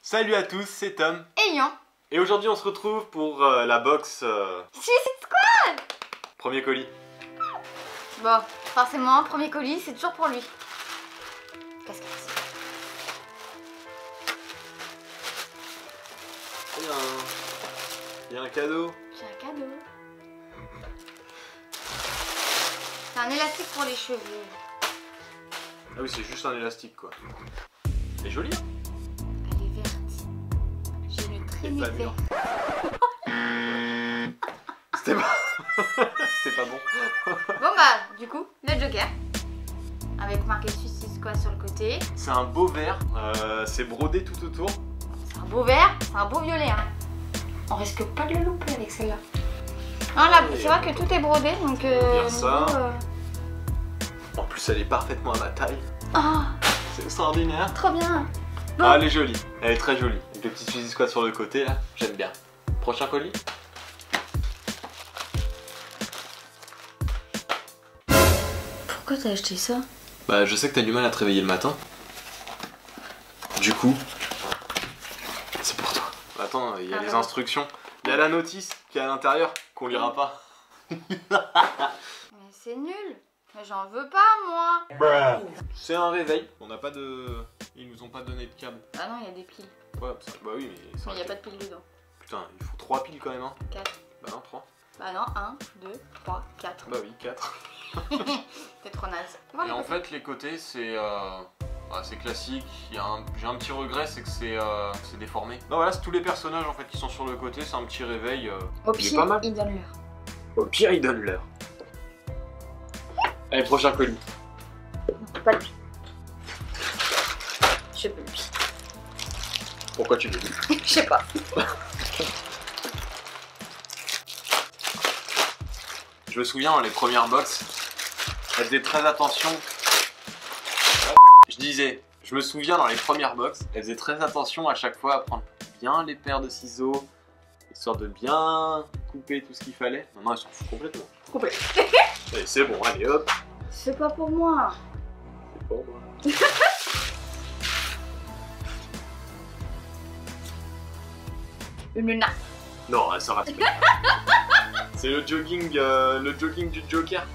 Salut à tous, c'est Tom. Et Yan. Et aujourd'hui on se retrouve pour la box Suicide Squad. premier colis. Bon, forcément, premier colis, c'est toujours pour lui. Casquette. Il y a un cadeau. J'ai un cadeau. C'est un élastique pour les cheveux. Ah oui, c'est juste un élastique quoi. Elle est jolie hein. Elle est verte. J'ai une traînée pas verte. C'était pas... C'était pas bon. Bon bah, du coup, le Joker. Avec marqué Suicide Squad sur le côté. C'est un beau vert, c'est brodé tout autour. C'est un beau vert, c'est un beau violet. Hein. On risque pas de le louper avec celle-là. Non, là, c'est vrai que tout est brodé, donc... Bien ça. En plus, elle est parfaitement à ma taille. Ah, C'est extraordinaire. trop bien. Bon. Ah, elle est jolie. Elle est très jolie. Avec le petit Suicide Squad sur le côté, là. J'aime bien. Prochain colis. Pourquoi t'as acheté ça? Bah, je sais que t'as du mal à te réveiller le matin. Du coup, c'est pour toi. Attends, il y a les instructions. Il y a la notice qui est à l'intérieur, qu'on lira pas. Mais c'est nul. Mais j'en veux pas, moi. C'est un réveil. On n'a pas de... Ils nous ont pas donné de câble. Ah non, il y a des piles. Ouais, ça... bah oui, mais... Mais il n'y a pas de piles dedans. Putain, il faut 3 piles quand même, hein. 4. Bah non, 3. Bah non, 1, 2, 3, 4. Bah oui, 4. T'es trop naze. Et en fait, les côtés, c'est... c'est classique. J'ai un petit regret, c'est que c'est déformé. Non, voilà, c'est tous les personnages en fait qui sont sur le côté. C'est un petit réveil. Au il est pire, pas mal. il donne l'heure. Au pire, il donne l'heure. Allez, prochain colis. Pas lui. Je peux lui. Pourquoi tu le dis? Je sais pas. Je me souviens dans les premières box, elle faisait très attention. Je disais, je me souviens dans les premières box, elle faisait très attention à chaque fois à prendre bien les paires de ciseaux, histoire de bien couper tout ce qu'il fallait. Non, elle s'en fout complètement. Coupé. Allez, c'est bon, allez hop. C'est pas pour moi. C'est pour moi. Une luna. Non, ça rate. C'est le jogging du Joker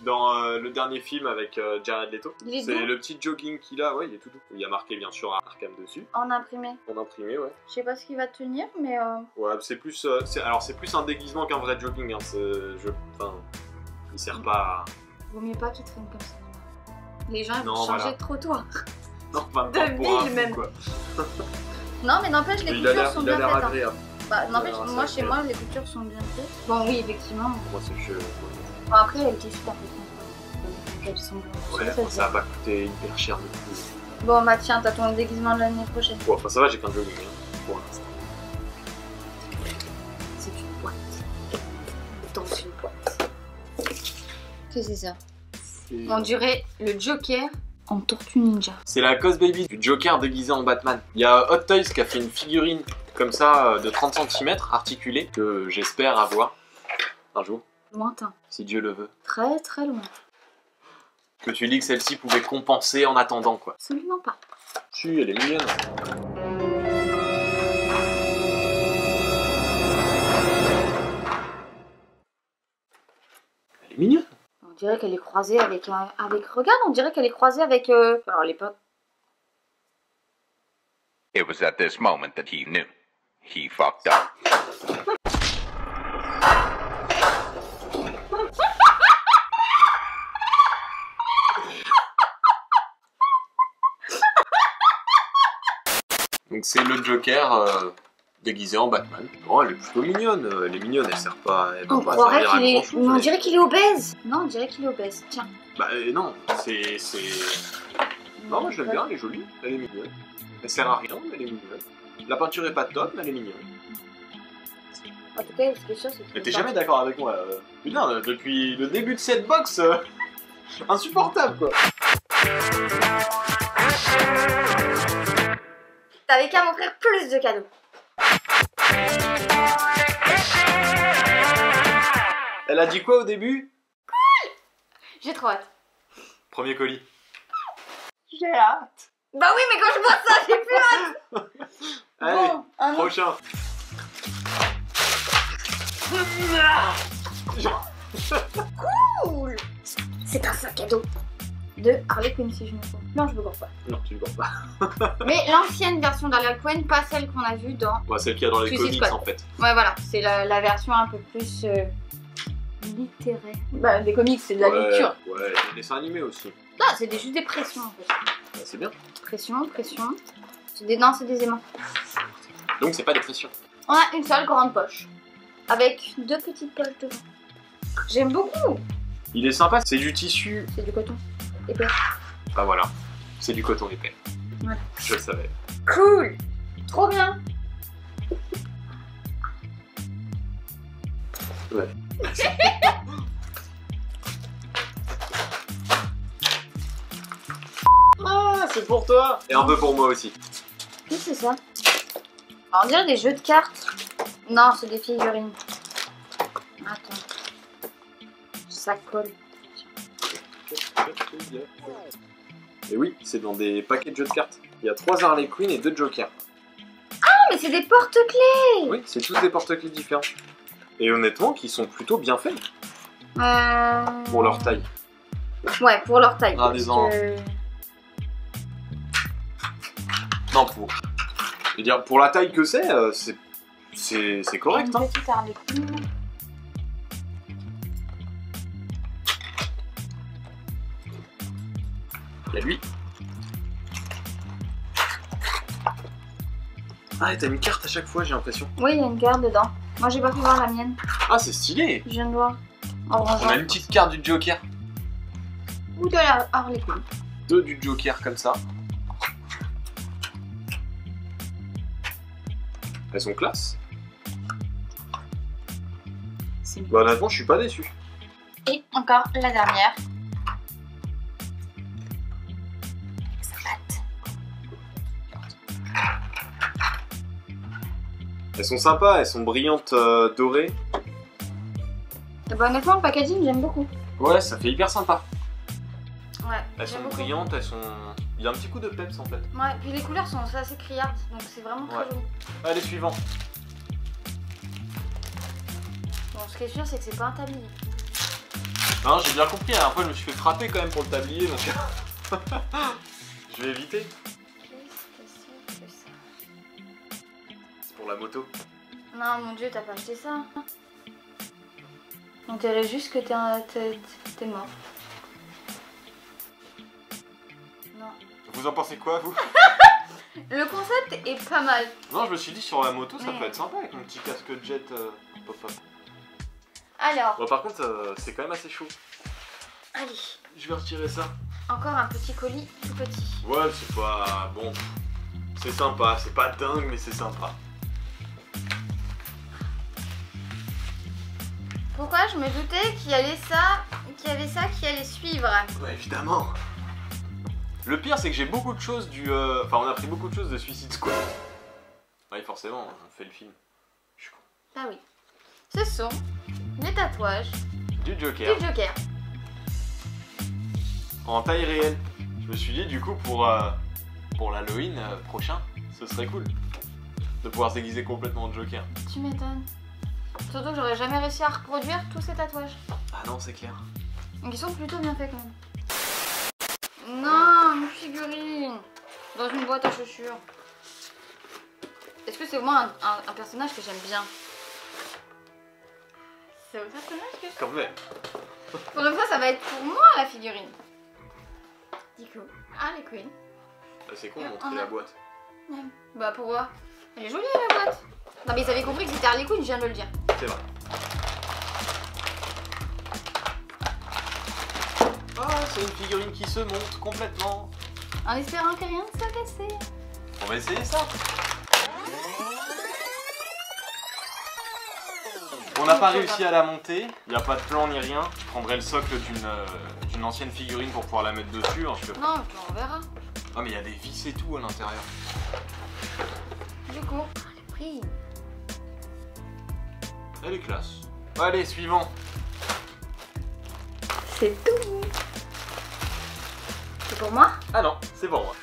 dans le dernier film avec Jared Leto. C'est le petit jogging qu'il a, ouais, il est tout doux. Il y a marqué bien sûr Arkham dessus. En imprimé. En imprimé, ouais. Je sais pas ce qu'il va tenir, mais Ouais, c'est plus, c'est plus un déguisement qu'un vrai jogging. Hein. Il sert pas à... vaut mieux pas qu'il traîne comme ça. Les gens ils vont Non, changer voilà. de trottoir. Non, pas De pour un ville fou, même. quoi. Non, mais n'empêche, les Mais il a coutures sont bien l'air faites. Hein. agréable. Bah, n'empêche, Alors, moi ça, chez moi, les coutures sont bien faites. Bon, oui, effectivement. Moi, c'est que... Bon, après, elle était super faite. Elles sont blanches. Ouais, ça va pas coûter hyper cher du coup. Bon, bah tiens, t'as ton déguisement de l'année prochaine. Bon, enfin ça va, j'ai qu'un jogging, hein, pour l'instant. C'est une boîte. Dans une boîte. Qu'est-ce que c'est ça? On dirait le Joker en Tortue Ninja. C'est la Cos Baby du Joker déguisé en Batman. Il y a Hot Toys qui a fait une figurine comme ça de 30 cm articulée que j'espère avoir un jour, Lointain. si Dieu le veut. Très très loin. Que tu dis que celle-ci pouvait compenser en attendant quoi. Absolument pas. Si, elle est mignonne. Elle est mignonne. On dirait qu'elle est croisée avec regarde, on dirait qu'elle est croisée avec alors les potes. It was at this moment that he knew. He fucked up. Donc c'est le Joker déguisé en Batman. Oh, elle est plutôt mignonne. Elle est mignonne, elle sert pas. Elle va On pas croirait servir à qu'il est. grand-chose, On mais- dirait qu'il est obèse. Non, on dirait qu'il est obèse. Tiens. Bah non, c'est... Non, moi je l'aime bien, elle est jolie, elle est mignonne. Elle sert à rien, mais elle est mignonne. La peinture est pas top, mais elle est mignonne. En tout cas, ce qui est sûr, c'est Mais que. t'es jamais d'accord avec moi. Putain, depuis le début de cette box, insupportable quoi. T'avais qu'à m'offrir plus de cadeaux. Elle a dit quoi au début? J'ai trop hâte. Premier colis. J'ai hâte. Bah oui, mais quand je vois ça, j'ai plus hâte. prochain. Cool. C'est un sac à dos de Harley Quinn si je me trompe. Non, je me gourde pas. Non, tu ne vois pas. Mais l'ancienne version d'Harley Quinn, pas celle qu'on a vue dans... Ouais, celle qu'il y a dans les Suicide comics Squad. en fait. Ouais, voilà, c'est la version un peu plus littéraire. Bah, des comics, c'est de la lecture. Ouais, des dessins animés aussi. Non, c'est juste des pressions en fait. Bah, c'est bien. Pression. Non, c'est des aimants. Donc c'est pas des pressions. On a une seule grande poche. Avec 2 petites poches devant. J'aime beaucoup. Il est sympa, c'est du tissu. C'est du coton épais. Bah voilà, c'est du coton épais. Voilà. Je le savais. Cool. Trop bien. Ouais. Ah, c'est pour toi. Et un peu pour moi aussi. Qu'est-ce que c'est ça? On dirait des jeux de cartes. Non, c'est des figurines. Attends. Ça colle. Et oui, c'est dans des paquets de jeux de cartes. Il y a 3 Harley Quinn et 2 Jokers. Ah, mais c'est des porte-clés. Oui, c'est tous des porte-clés différents. Et honnêtement, qui sont plutôt bien faits pour leur taille. Ouais, pour leur taille. Ah, des ans. Non, pour. Je veux dire, pour la taille que c'est correct. Une petite Harley Quinn. Il y a lui. Ah, et t'as une carte à chaque fois, j'ai l'impression. Oui, il y a une carte dedans. Moi, j'ai pas pu voir la mienne. Ah, c'est stylé. Je viens de voir. En On a une petite carte du Joker. Ou de la Harley Quinn. 2 du Joker comme ça. Elles sont classe. Bah, honnêtement, je suis pas déçu. Et encore la dernière. Ça batte. Elles sont sympas, elles sont brillantes dorées. Bah, honnêtement, le packaging, j'aime beaucoup. Ouais, ça fait hyper sympa. Ouais. Elles sont brillantes, elles sont... Il y a un petit coup de peps en fait. Ouais, puis les couleurs sont assez criardes, donc c'est vraiment très joli. Allez, suivant. Bon, ce qui est sûr, c'est que c'est pas un tablier. Non, j'ai bien compris, la dernière fois je me suis fait frapper quand même pour le tablier, donc... je vais éviter. Qu'est-ce que c'est que ça? C'est pour la moto. Non, mon dieu, t'as pas acheté ça. On dirait juste que t'es mort. Non. Vous en pensez quoi, vous? Le concept est pas mal. Non, je me suis dit sur la moto, ça peut être sympa avec mon petit casque jet pop-up. Alors. Bon, par contre, c'est quand même assez chaud. Allez. Je vais retirer ça. Encore un petit colis tout petit. Ouais, c'est pas... Bon, c'est sympa. C'est pas dingue, mais c'est sympa. Pourquoi je me doutais qu'il y avait ça qui allait suivre. Ouais, évidemment. Le pire, c'est que j'ai beaucoup de choses du... Enfin, on a pris beaucoup de choses de Suicide Squad. Ouais, forcément, on fait le film. Je suis con. Ah oui. Ce sont les tatouages Du Joker. du Joker. En taille réelle. Je me suis dit, du coup, pour l'Halloween prochain, ce serait cool. De pouvoir se déguiser complètement en Joker. Tu m'étonnes. Surtout que j'aurais jamais réussi à reproduire tous ces tatouages. Ah non, c'est clair. Donc ils sont plutôt bien faits quand même. Non, une figurine dans une boîte à chaussures. Est-ce que c'est au moins un personnage que j'aime bien? C'est un personnage que Quand même. Pour une fois, ça va être pour moi la figurine. Du coup, Harley Quinn. C'est con de montrer la boîte. Bah pourquoi? Elle est jolie la boîte. Non mais ils avaient compris que c'était Harley Quinn, je viens de le dire. C'est vrai. Ah, c'est une figurine qui se monte complètement. En espérant que rien ne soit cassé. On va essayer ça. On n'a pas réussi à la monter, il n'y a pas de plan ni rien. Je prendrai le socle d'une ancienne figurine pour pouvoir la mettre dessus. Hein, Non, on verra. Ah mais il y a des vis et tout à l'intérieur. Du coup, le prix. Elle est classe. Allez, suivant. C'est tout. C'est pour moi? Ah non, c'est pour moi.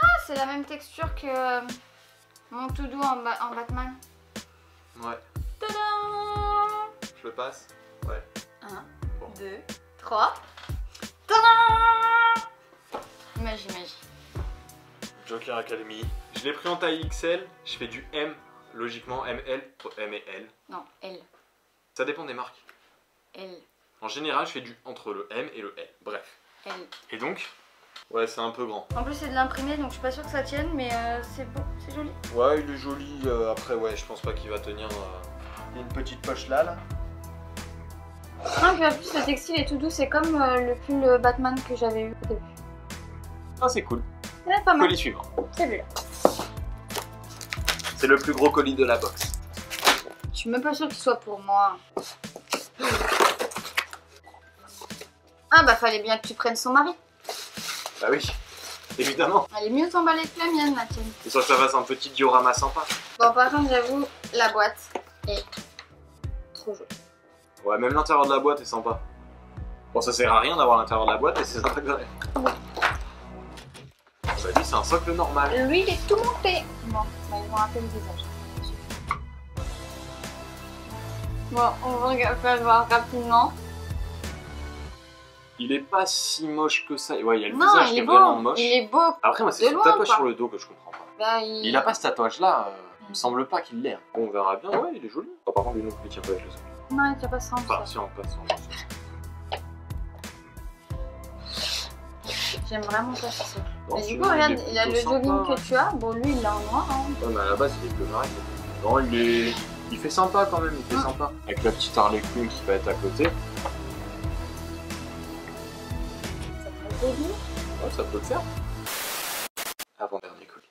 Ah, c'est la même texture que mon tout doux en Batman. Ouais. Tadam! Je le passe? Ouais. 1, Bon. 2, 3. Tadam! Magie. Joker Academy. Je l'ai pris en taille XL, je fais du M, logiquement ML, M et L. Non, L. Ça dépend des marques. L. En général, je fais entre le M et le L. Bref. L. Et donc, ouais, c'est un peu grand. En plus, c'est de l'imprimé, donc je suis pas sûre que ça tienne, mais c'est beau, c'est joli. Ouais, il est joli. Après, ouais, je pense pas qu'il va tenir. Il y a une petite poche là. Non, puis en plus, le textile est tout doux, c'est comme le pull Batman que j'avais eu au début. Ah, c'est cool. Ouais, pas mal. Colis suivant. C'est vu là. C'est le plus gros colis de la box. Je suis même pas sûre qu'il soit pour moi. Ah bah fallait bien que tu prennes son mari. Bah oui, évidemment. Elle est mieux emballée que la mienne, la tienne. Et ça fasse un petit diorama sympa. Bon, par contre, j'avoue, la boîte est trop jolie. Ouais, même l'intérieur de la boîte est sympa. Bon, ça sert à rien d'avoir l'intérieur de la boîte et c'est sympa quand même. Bah lui, c'est un socle normal. Lui, il est tout monté. Bon, bah, ils vont rater le visage. Bon, on va voir rapidement. Il est pas si moche que ça. Ouais, il y a le Non, visage il qui est est beau. vraiment moche. Il est beau. Après, moi, c'est de ce loin, tatouage quoi. sur le dos que je comprends pas. Bah, Il a pas ce tatouage-là. Il me semble pas qu'il l'ait. Bon, on verra bien. Ouais, il est joli. Oh, par contre, lui non plus, il tient pas avec le socle. Non, il tient pas sans Enfin, ça. si on passe. J'aime vraiment pas ce socle. Bon, Mais du celui-là, coup, regarde, est il a le plutôt jogging sympa, que tu as. Bon, lui, il l'a en noir. Hein. Ouais, mais à la base, il est bleu marine. Non, il fait sympa quand même, il fait sympa. Avec la petite Harley Quinn qui va être à côté. Ça fait joli. Ouais, ça peut le faire. Avant-dernier colis.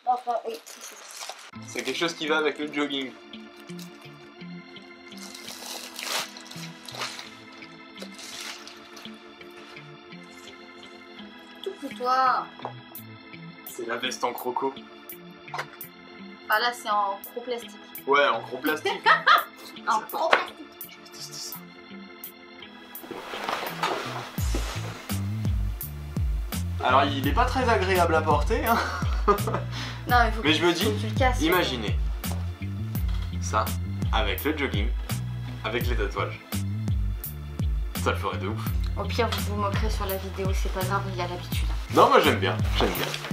Enfin, oui, c'est ça. C'est quelque chose qui va avec le jogging. Tout pour toi. C'est la veste en croco. Ah là, c'est en gros plastique. Ouais, en gros plastique. En gros plastique. Je vais tester ça. Alors, il est pas très agréable à porter, hein. Non, mais faut Mais je me faut que dis, tu le casses. imaginez ça avec le jogging, avec les tatouages. Ça le ferait de ouf. Au pire, vous vous moquerez sur la vidéo, c'est pas grave, il a l'habitude. Non, moi j'aime bien,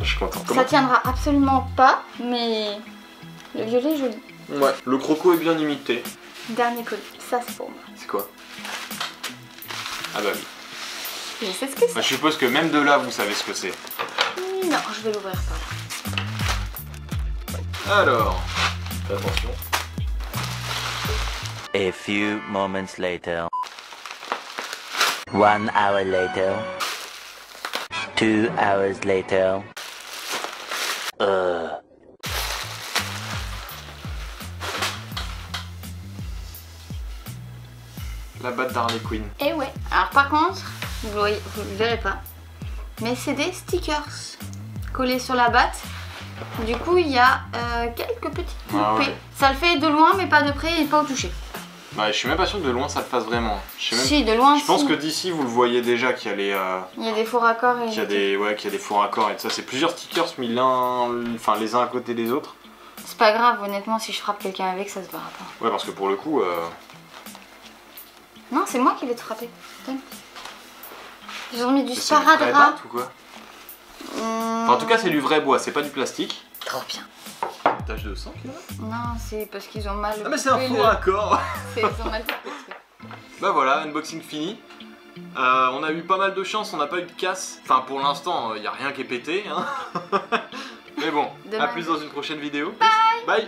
je suis content. Ça tiendra absolument pas, mais le violet est joli. Ouais, le croco est bien imité. Dernier colis, ça c'est pour moi. C'est quoi? Ah bah oui. Je sais ce que Bah, je suppose que même de là, vous savez ce que c'est. Non, je vais l'ouvrir par là. Alors, attention. A few moments later. 1 hour later. 2 hours later. La batte d'Harley Quinn. Et ouais. Alors par contre, vous le verrez pas, mais c'est des stickers collés sur la batte. Du coup, il y a quelques petites poupées. Ah ouais. Ça le fait de loin, mais pas de près et pas au toucher. Ouais, je suis même pas sûr que de loin ça le fasse vraiment. Je sais même... Si, de loin, Je pense si. que d'ici vous le voyez déjà qu'il y a les. Il y a des faux raccords et qu'il y a des, ouais, qu'il y a des faux raccords et tout ça. C'est plusieurs stickers mis enfin les uns à côté des autres. C'est pas grave, honnêtement, si je frappe quelqu'un avec, ça se verra pas. Ouais, parce que pour le coup. Non, c'est moi qui vais te frapper. Tiens. Ils ont mis du C'est une vraie sparadrap. batte ou quoi? Enfin, en tout cas, c'est du vrai bois, c'est pas du plastique. Trop bien. Une tache de sang qu'il y a? Non, c'est parce qu'ils ont mal. Ah, mais c'est un coupé faux le- raccord. Ils ont mal coupé le truc. Bah voilà, unboxing fini. On a eu pas mal de chance, on n'a pas eu de casse. Enfin, pour l'instant, il n'y a rien qui est pété. Hein. Mais bon, à Demain. plus dans une prochaine vidéo. Bye.